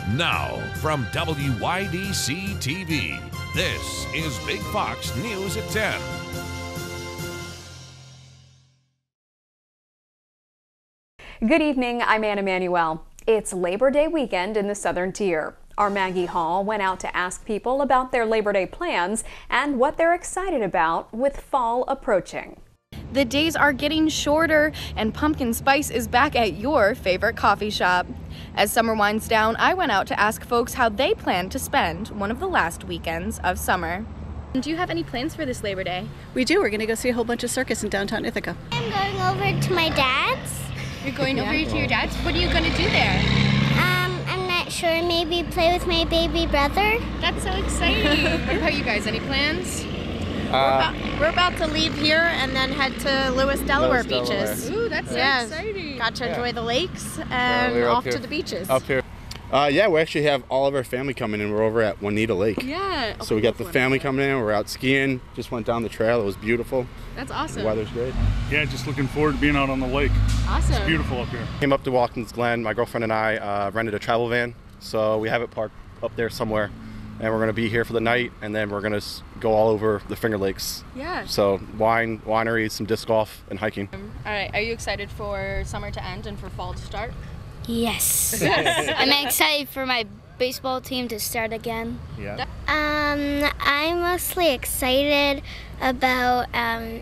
Now, from WYDC TV, this is Big Fox News at 10. Good evening, I'm Anna Manuel. It's Labor Day weekend in the Southern Tier. Our Maggie Hall went out to ask people about their Labor Day plans and what they're excited about with fall approaching. The days are getting shorter and pumpkin spice is back at your favorite coffee shop. As summer winds down, I went out to ask folks how they plan to spend one of the last weekends of summer. Do you have any plans for this Labor Day? We do. We're going to go see a whole bunch of circus in downtown Ithaca. I'm going over to my dad's. You're going over to your dad's? What are you going to do there? I'm not sure. Maybe play with my baby brother. That's so exciting. What about you guys? Any plans? We're about to leave here and then head to Lewis, Delaware beaches. Ooh, that's so exciting. Got to enjoy the lakes and off to the beaches. Up here. Yeah, we actually have all of our family coming in. We're over at Juanita Lake. Yeah. So we got the family coming in. We're out skiing. Just went down the trail. It was beautiful. That's awesome. The weather's great. Yeah, just looking forward to being out on the lake. Awesome. It's beautiful up here. Came up to Watkins, Glen. My girlfriend and I rented a travel van. So we have it parked up there somewhere. And we're going to be here for the night, and then we're going to go all over the Finger Lakes. Yeah. So winery, some disc golf, and hiking. All right. Are you excited for summer to end and for fall to start? Yes. I'm excited for my baseball team to start again. Yeah. I'm mostly excited about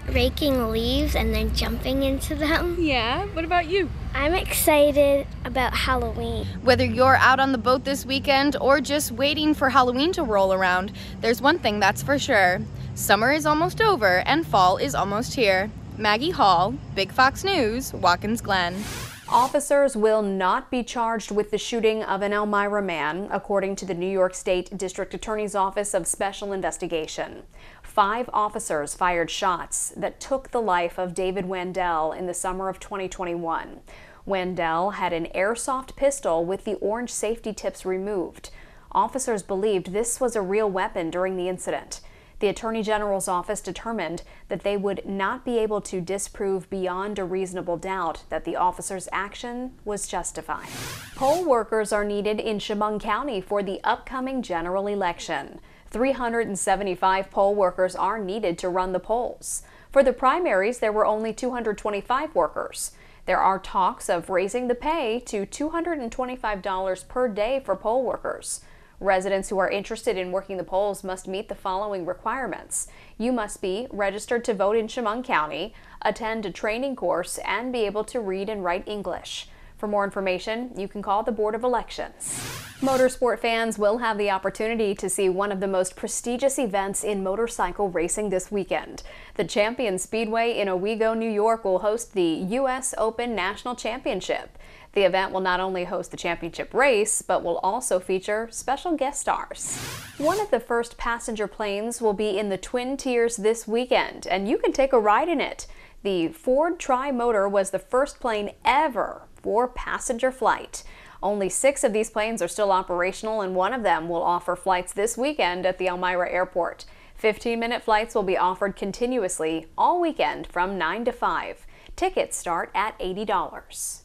raking leaves and then jumping into them. Yeah. What about you? I'm excited about Halloween. Whether you're out on the boat this weekend or just waiting for Halloween to roll around, there's one thing that's for sure. Summer is almost over and fall is almost here. Maggie Hall, Big Fox News, Watkins, Glen. Officers will not be charged with the shooting of an Elmira man, according to the New York State District Attorney's Office of Special Investigation. 5 officers fired shots that took the life of David Wendell in the summer of 2021. Wendell had an airsoft pistol with the orange safety tips removed. Officers believed this was a real weapon during the incident. The Attorney General's office determined that they would not be able to disprove beyond a reasonable doubt that the officer's action was justified. Poll workers are needed in Chemung County for the upcoming general election. 375 poll workers are needed to run the polls. For the primaries, there were only 225 workers. There are talks of raising the pay to $225 per day for poll workers. Residents who are interested in working the polls must meet the following requirements. You must be registered to vote in Chemung County, attend a training course, and be able to read and write English. For more information, you can call the Board of Elections. Motorsport fans will have the opportunity to see one of the most prestigious events in motorcycle racing this weekend. The Champion Speedway in Owego, New York will host the U.S. Open National Championship. The event will not only host the championship race, but will also feature special guest stars. One of the first passenger planes will be in the Twin Tiers this weekend, and you can take a ride in it. The Ford Tri-Motor was the first plane ever for passenger flight. Only 6 of these planes are still operational, and one of them will offer flights this weekend at the Elmira Airport. 15-minute flights will be offered continuously all weekend from 9 to 5. Tickets start at $80.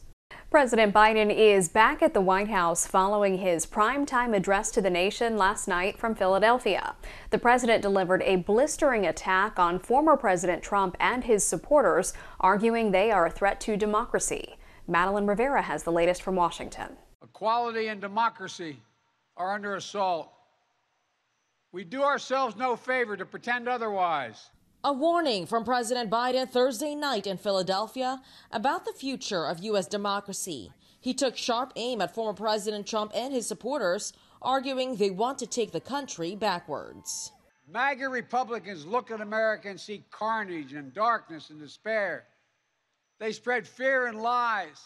President Biden is back at the White House following his primetime address to the nation last night from Philadelphia. The president delivered a blistering attack on former President Trump and his supporters, arguing they are a threat to democracy. Madeline Rivera has the latest from Washington. Equality and democracy are under assault. We do ourselves no favor to pretend otherwise. A warning from President Biden Thursday night in Philadelphia about the future of U.S. democracy. He took sharp aim at former President Trump and his supporters, arguing they want to take the country backwards. MAGA Republicans look at America and see carnage and darkness and despair. They spread fear and lies.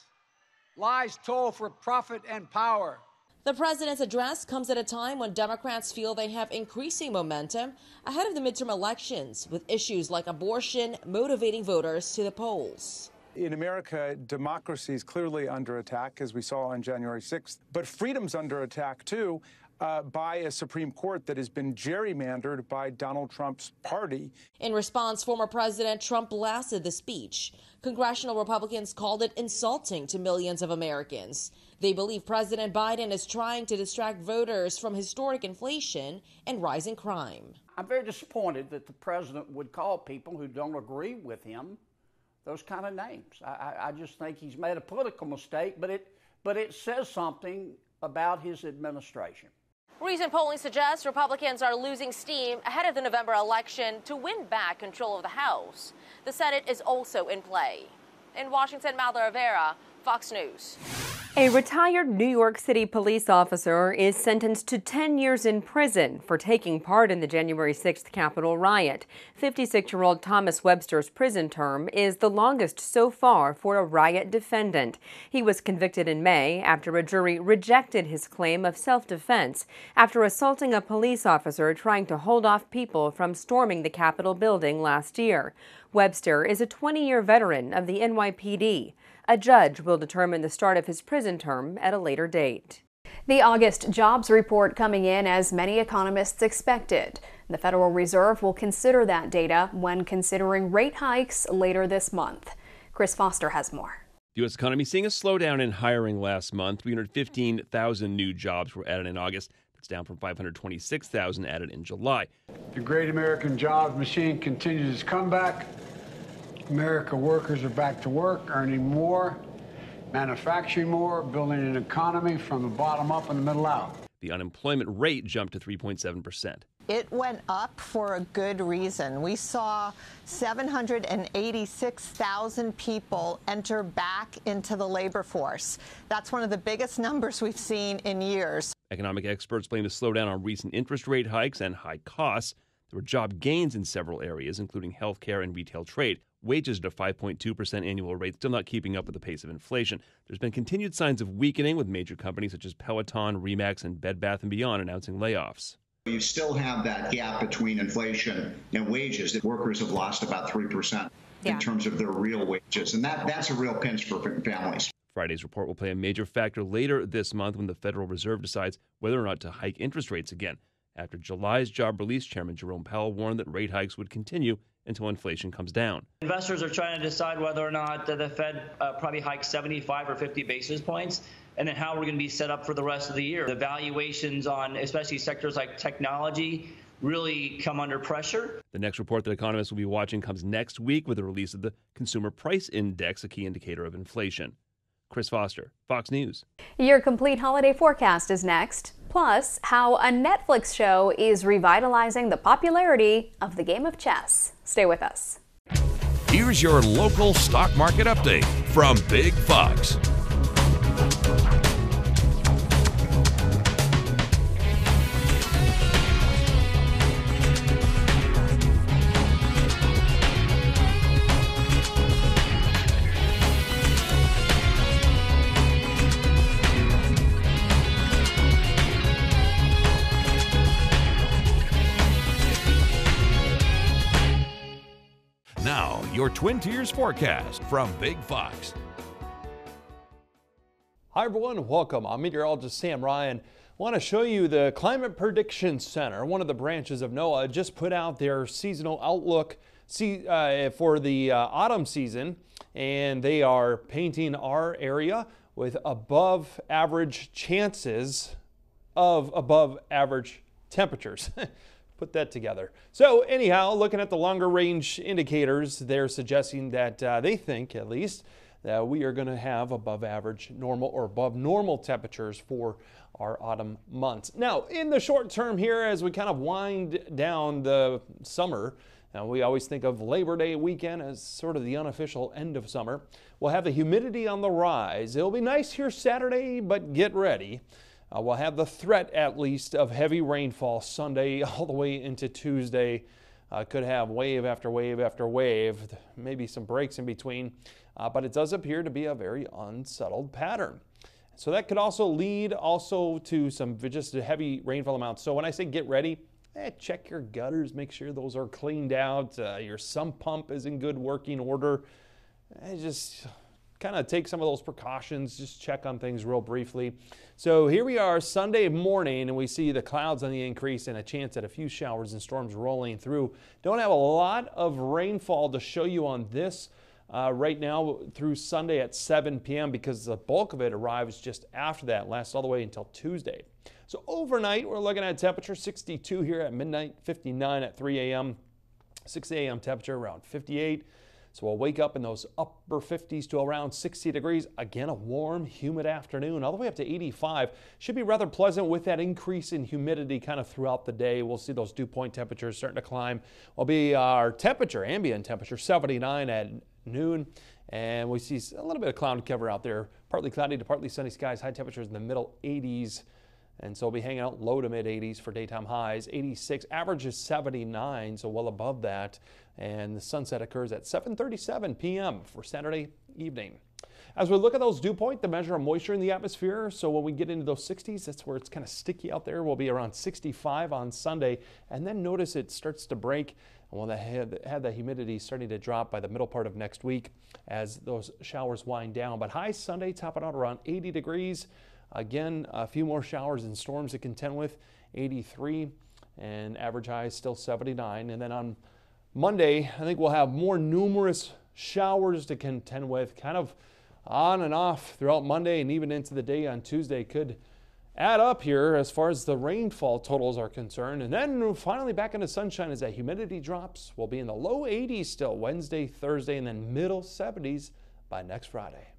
Lies told for profit and power. The president's address comes at a time when Democrats feel they have increasing momentum ahead of the midterm elections, with issues like abortion motivating voters to the polls. In America, democracy is clearly under attack, as we saw on January 6th, but freedom's under attack, too. by a Supreme Court that has been gerrymandered by Donald Trump's party. In response, former President Trump blasted the speech. Congressional Republicans called it insulting to millions of Americans. They believe President Biden is trying to distract voters from historic inflation and rising crime. I'm very disappointed that the president would call people who don't agree with him those kind of names. I just think he's made a political mistake, but it says something about his administration. Recent polling suggests Republicans are losing steam ahead of the November election to win back control of the House. The Senate is also in play. In Washington, Malda Rivera, Fox News. A retired New York City police officer is sentenced to 10 years in prison for taking part in the January 6th Capitol riot. 56-year-old Thomas Webster's prison term is the longest so far for a riot defendant. He was convicted in May after a jury rejected his claim of self-defense after assaulting a police officer trying to hold off people from storming the Capitol building last year. Webster is a 20-year veteran of the NYPD. A judge will determine the start of his prison term at a later date. The August jobs report coming in as many economists expected. The Federal Reserve will consider that data when considering rate hikes later this month. Chris Foster has more. The U.S. economy seeing a slowdown in hiring last month. 315,000 new jobs were added in August. That's down from 526,000 added in July. The great American jobs machine continues its comeback. American workers are back to work, earning more, manufacturing more, building an economy from the bottom up and the middle out. The unemployment rate jumped to 3.7%. It went up for a good reason. We saw 786,000 people enter back into the labor force. That's one of the biggest numbers we've seen in years. Economic experts blame the slowdown on recent interest rate hikes and high costs. There were job gains in several areas, including healthcare and retail trade. Wages at a 5.2% annual rate, still not keeping up with the pace of inflation. There's been continued signs of weakening, with major companies such as Peloton, Remax, and Bed Bath & Beyond announcing layoffs. You still have that gap between inflation and wages. That workers have lost about 3% in terms of their real wages, and that's a real pinch for families. Friday's report will play a major factor later this month when the Federal Reserve decides whether or not to hike interest rates again. After July's job release, Chairman Jerome Powell warned that rate hikes would continue until inflation comes down. Investors are trying to decide whether or not the Fed probably hikes 75 or 50 basis points, and then how we're going to be set up for the rest of the year. The valuations on especially sectors like technology really come under pressure. The next report that economists will be watching comes next week with the release of the Consumer Price Index, a key indicator of inflation. Chris Foster, Fox News. Your complete holiday forecast is next. Plus, how a Netflix show is revitalizing the popularity of the game of chess. Stay with us. Here's your local stock market update from Big Fox. Now, your Twin Tiers forecast from Big Fox. Hi everyone, welcome. I'm meteorologist Sam Ryan. I want to show you the Climate Prediction Center. One of the branches of NOAA just put out their seasonal outlook for the autumn season, and they are painting our area with above average chances of above average temperatures. Put that together. So anyhow, looking at the longer range indicators, they're suggesting that they think, at least, that we are going to have above average normal or above normal temperatures for our autumn months. Now, in the short term here, as we kind of wind down the summer, now we always think of Labor Day weekend as sort of the unofficial end of summer. We'll have the humidity on the rise. It'll be nice here Saturday, but get ready. We'll have the threat, at least, of heavy rainfall Sunday all the way into Tuesday. Could have wave after wave after wave, maybe some breaks in between, but it does appear to be a very unsettled pattern. So that could also lead to some just heavy rainfall amounts. So when I say get ready, check your gutters, make sure those are cleaned out. Your sump pump is in good working order. Just kind of take some of those precautions, just check on things real briefly. So here we are Sunday morning, and we see the clouds on the increase and a chance at a few showers and storms rolling through. Don't have a lot of rainfall to show you on this right now through Sunday at 7 p.m. because the bulk of it arrives just after that, lasts all the way until Tuesday. So overnight, we're looking at temperature 62 here at midnight, 59 at 3 a.m., 6 a.m. temperature around 58. So we'll wake up in those upper 50s to around 60 degrees. Again, a warm, humid afternoon, all the way up to 85. Should be rather pleasant with that increase in humidity kind of throughout the day. We'll see those dew point temperatures starting to climb. Will be our temperature, ambient temperature, 79 at noon. And we see a little bit of cloud cover out there. Partly cloudy to partly sunny skies. High temperatures in the middle 80s. And so we'll be hanging out low to mid 80s for daytime highs. 86, average is 79, so well above that. And the sunset occurs at 7:37 p.m. for Saturday evening. As we look at those dew point, the measure of moisture in the atmosphere, so when we get into those 60s, that's where it's kind of sticky out there. We'll be around 65 on Sunday. And then notice it starts to break. And we'll have the humidity starting to drop by the middle part of next week as those showers wind down. But high Sunday, topping out around 80 degrees. Again, a few more showers and storms to contend with, 83, and average highs still 79. And then on Monday, I think we'll have more numerous showers to contend with, kind of on and off throughout Monday and even into the day on Tuesday. Could add up here as far as the rainfall totals are concerned. And then finally back into sunshine as that humidity drops. We'll be in the low 80s still Wednesday, Thursday, and then middle 70s by next Friday.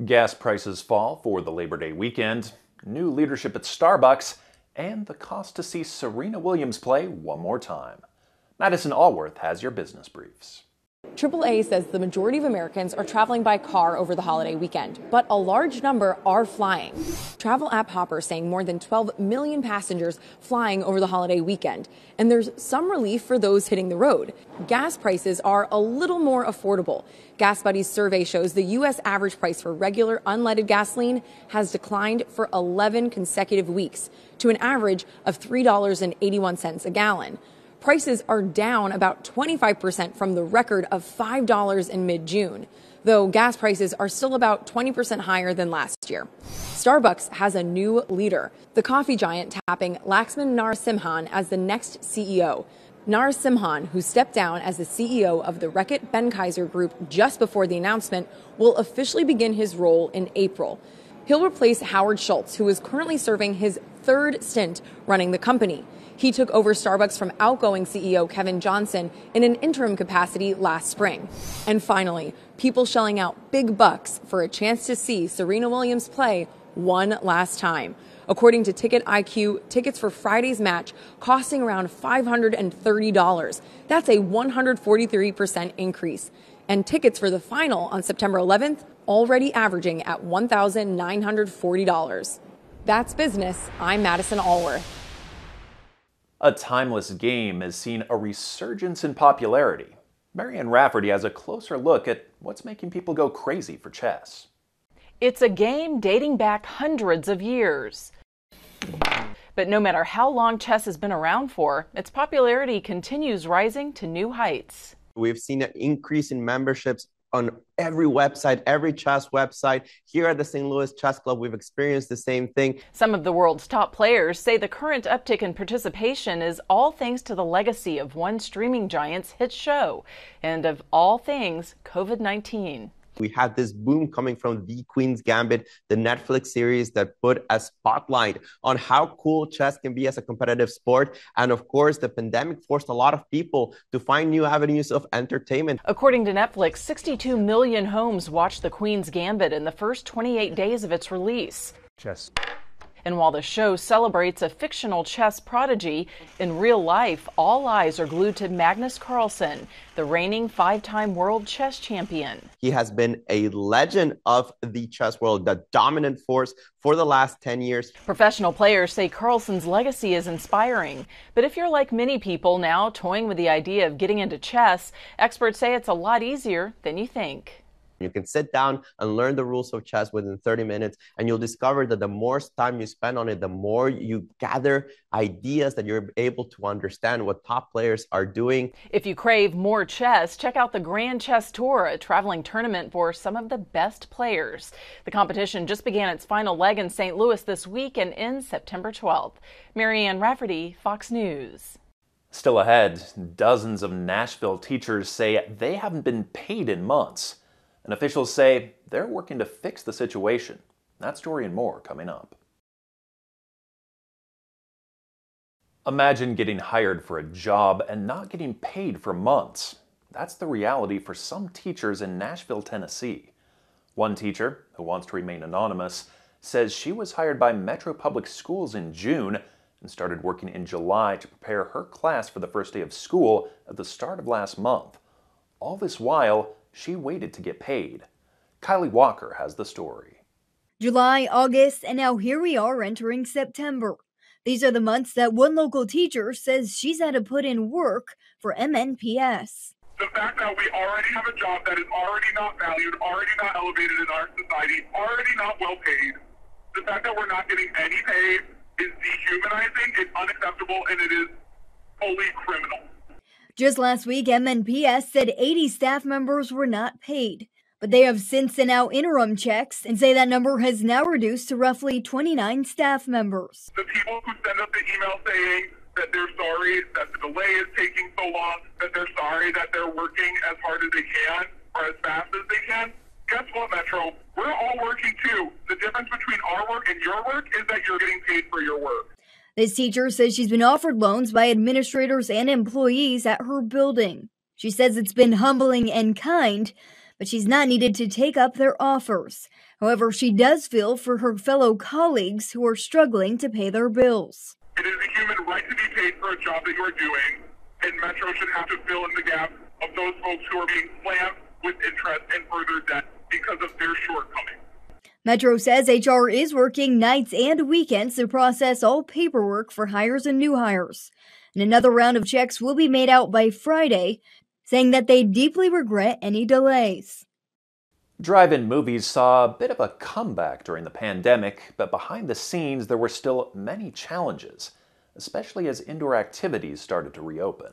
Gas prices fall for the Labor Day weekend, new leadership at Starbucks, and the cost to see Serena Williams play one more time. Madison Allworth has your business briefs. AAA says the majority of Americans are traveling by car over the holiday weekend, but a large number are flying. Travel app Hopper saying more than 12 million passengers flying over the holiday weekend, and there's some relief for those hitting the road. Gas prices are a little more affordable. Gas Buddy's survey shows the U.S. average price for regular unleaded gasoline has declined for 11 consecutive weeks to an average of $3.81 a gallon. Prices are down about 25% from the record of $5 in mid-June, though gas prices are still about 20% higher than last year. Starbucks has a new leader, the coffee giant tapping Laxman Narasimhan as the next CEO. Narasimhan, who stepped down as the CEO of the Reckitt Benckiser Group just before the announcement, will officially begin his role in April. He'll replace Howard Schultz, who is currently serving his third stint running the company. He took over Starbucks from outgoing CEO Kevin Johnson in an interim capacity last spring. And finally, people shelling out big bucks for a chance to see Serena Williams play one last time. According to Ticket IQ, tickets for Friday's match costing around $530. That's a 143% increase. And tickets for the final on September 11th already averaging at $1,940. That's business. I'm Madison Allworth. A timeless game has seen a resurgence in popularity. Marianne Rafferty has a closer look at what's making people go crazy for chess. It's a game dating back hundreds of years. But no matter how long chess has been around for, its popularity continues rising to new heights. We've seen an increase in memberships on every website, every chess website. Here at the St. Louis Chess Club, we've experienced the same thing. Some of the world's top players say the current uptick in participation is all thanks to the legacy of one streaming giant's hit show, and of all things, COVID-19. We had this boom coming from The Queen's Gambit, the Netflix series that put a spotlight on how cool chess can be as a competitive sport. And of course, the pandemic forced a lot of people to find new avenues of entertainment. According to Netflix, 62 million homes watched The Queen's Gambit in the first 28 days of its release. Chess. And while the show celebrates a fictional chess prodigy, in real life, all eyes are glued to Magnus Carlsen, the reigning 5-time world chess champion. He has been a legend of the chess world, the dominant force for the last 10 years. Professional players say Carlsen's legacy is inspiring. But if you're like many people now toying with the idea of getting into chess, experts say it's a lot easier than you think. You can sit down and learn the rules of chess within 30 minutes, and you'll discover that the more time you spend on it, the more you gather ideas that you're able to understand what top players are doing. If you crave more chess, check out the Grand Chess Tour, a traveling tournament for some of the best players. The competition just began its final leg in St. Louis this week and ends September 12th. Marianne Rafferty, Fox News. Still ahead, dozens of Nashville teachers say they haven't been paid in months. And officials say they're working to fix the situation. That story and more coming up. Imagine getting hired for a job and not getting paid for months. That's the reality for some teachers in Nashville, Tennessee. One teacher, who wants to remain anonymous, says she was hired by Metro Public Schools in June and started working in July to prepare her class for the first day of school at the start of last month. All this while, she waited to get paid. Kylie Walker has the story. July, August, and now here we are entering September. These are the months that one local teacher says she's had to put in work for MNPS. The fact that we already have a job that is already not valued, already not elevated in our society, already not well paid, the fact that we're not getting any pay is dehumanizing, it's unacceptable, and it is fully criminal. Just last week, MNPS said 80 staff members were not paid, but they have since sent out interim checks and say that number has now reduced to roughly 29 staff members. The people who send us the email saying that they're sorry that the delay is taking so long, that they're sorry that they're working as hard as they can or as fast as they can, guess what, Metro? We're all working too. The difference between our work and your work is that you're getting paid for your work. This teacher says she's been offered loans by administrators and employees at her building. She says it's been humbling and kind, but she's not needed to take up their offers. However, she does feel for her fellow colleagues who are struggling to pay their bills. It is a human right to be paid for a job that you are doing, and Metro should have to fill in the gap of those folks who are being slammed with interest and further debt because of their shortcomings. Metro says HR is working nights and weekends to process all paperwork for hires and new hires. And another round of checks will be made out by Friday, saying that they deeply regret any delays. Drive-in movies saw a bit of a comeback during the pandemic, but behind the scenes there were still many challenges, especially as indoor activities started to reopen.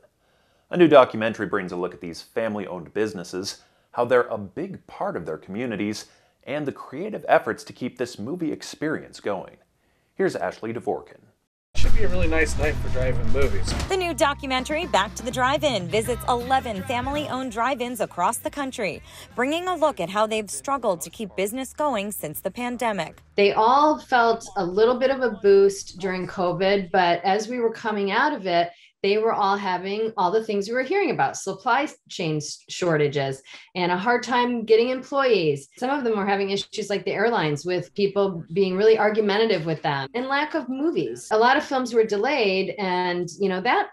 A new documentary brings a look at these family-owned businesses, how they're a big part of their communities, and the creative efforts to keep this movie experience going. Here's Ashley Dvorkin. Should be a really nice night for drive-in movies. The new documentary, Back to the Drive-In, visits 11 family-owned drive-ins across the country, bringing a look at how they've struggled to keep business going since the pandemic. They all felt a little bit of a boost during COVID, but as we were coming out of it, they were all having all the things we were hearing about, supply chain shortages and a hard time getting employees. Some of them were having issues like the airlines with people being really argumentative with them and lack of movies. A lot of films were delayed and,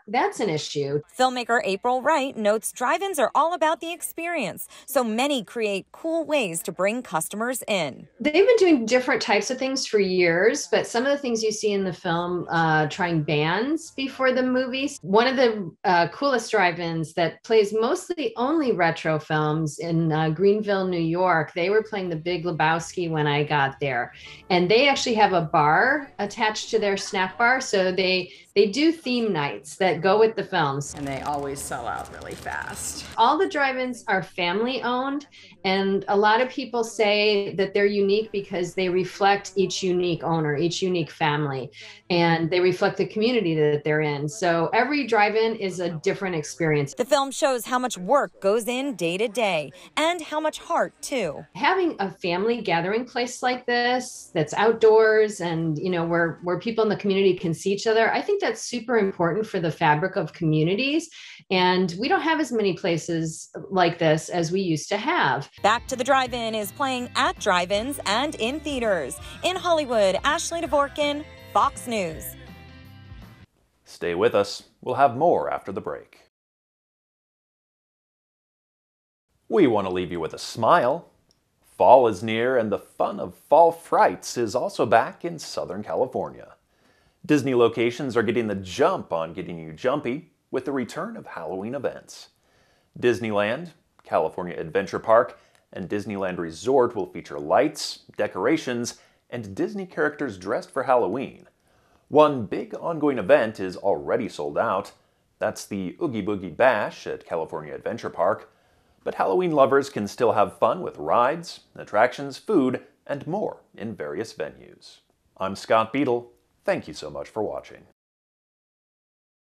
that's an issue. Filmmaker April Wright notes drive-ins are all about the experience, so many create cool ways to bring customers in. They've been doing different types of things for years, but some of the things you see in the film, trying bands before the movies. One of the coolest drive-ins that plays mostly only retro films in Greenville, New York. They were playing The Big Lebowski when I got there. And they actually have a bar attached to their snack bar. So they do theme nights that go with the films. And they always sell out really fast. All the drive-ins are family owned. And a lot of people say that they're unique because they reflect each unique owner, each unique family, and they reflect the community that they're in. So every drive-in is a different experience. The film shows how much work goes in day to day and how much heart too. Having a family gathering place like this that's outdoors and, where people in the community can see each other, I think that's super important for the fabric of communities. And we don't have as many places like this as we used to have. Back to the Drive-In is playing at drive-ins and in theaters. In Hollywood, Ashley Dvorkin, Fox News. Stay with us. We'll have more after the break. We want to leave you with a smile. Fall is near and the fun of fall frights is also back in Southern California. Disney locations are getting the jump on getting you jumpy with the return of Halloween events. Disneyland, California Adventure Park, and Disneyland Resort will feature lights, decorations, and Disney characters dressed for Halloween. One big ongoing event is already sold out. That's the Oogie Boogie Bash at California Adventure Park. But Halloween lovers can still have fun with rides, attractions, food, and more in various venues. I'm Scott Beadle. Thank you so much for watching.